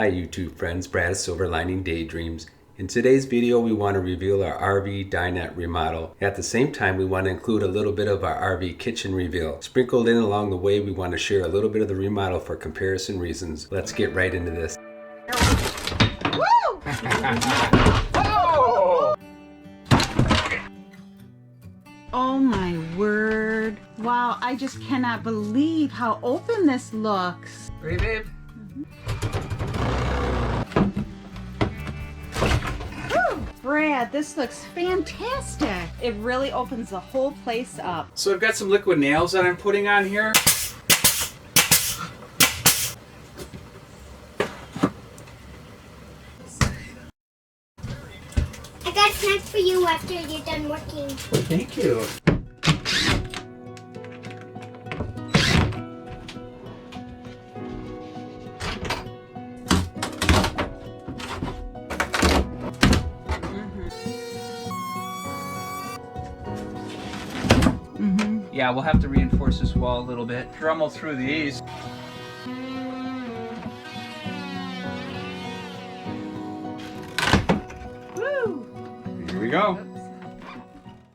Hi YouTube friends, Brad of Silver Lining Daydreams. In today's video we want to reveal our RV dinette remodel. At the same time we want to include a little bit of our RV kitchen reveal. Sprinkled in along the way we want to share a little bit of the remodel for comparison reasons. Let's get right into this. Woo! Oh my word. Wow, I just cannot believe how open this looks. Hey, babe. Brad, this looks fantastic. It really opens the whole place up. So I've got some liquid nails that I'm putting on here. I got snacks for you after you're done working. Thank you. Yeah, we'll have to reinforce this wall a little bit. Dremel through these. Woo! Here we go.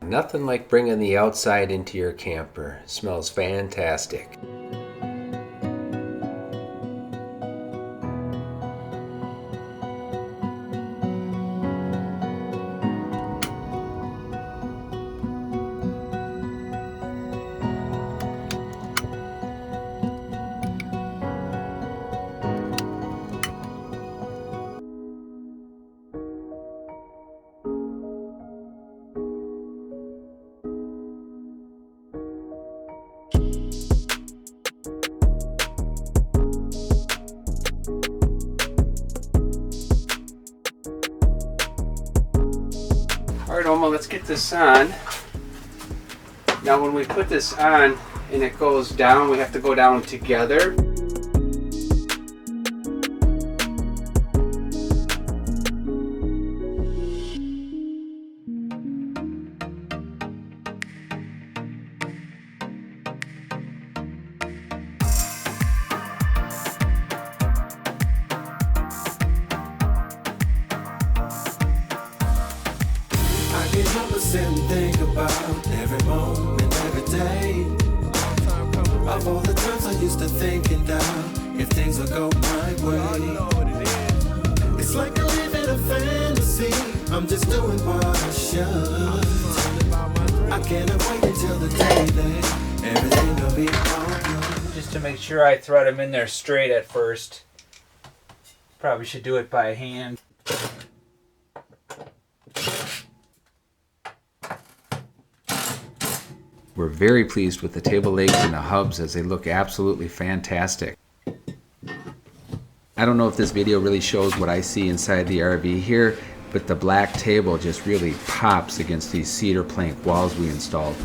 Nothing like bringing the outside into your camper. It smells fantastic. Alright, Oma, let's get this on. Now when we put this on and it goes down, we have to go down together. Can't help but sit and think about every moment, every day. Of all the times I used to think and doubt if things would go my way. It's like I live in a fantasy. I'm just doing what I should. I can't wait until the day that everything will be alright. Just to make sure I thread them in there straight at first. Probably should do it by hand. We're very pleased with the table legs and the hubs as they look absolutely fantastic. I don't know if this video really shows what I see inside the RV here, but the black table just really pops against these cedar plank walls we installed.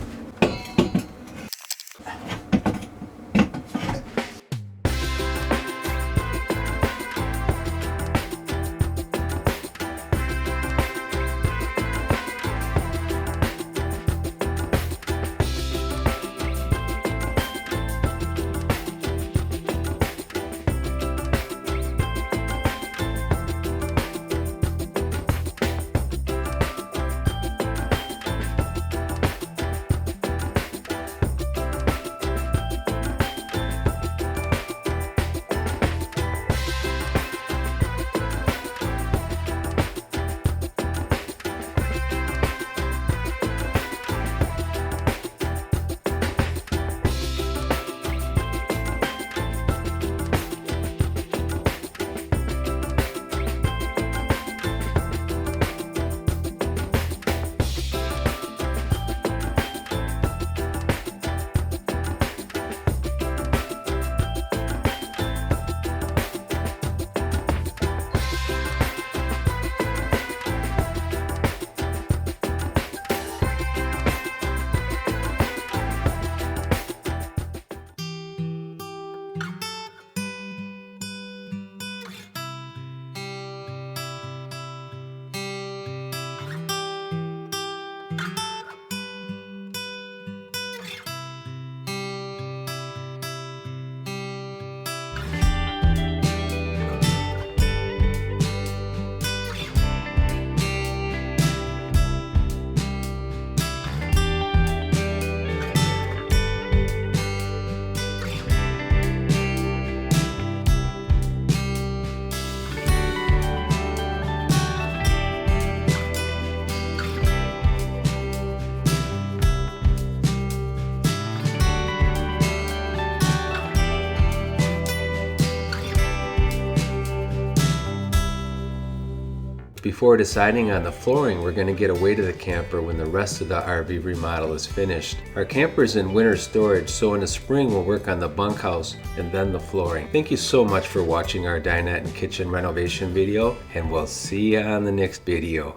Before deciding on the flooring, we're going to get away to the camper when the rest of the RV remodel is finished. Our camper is in winter storage, so in the spring we'll work on the bunkhouse and then the flooring. Thank you so much for watching our dinette and kitchen renovation video, and we'll see you on the next video.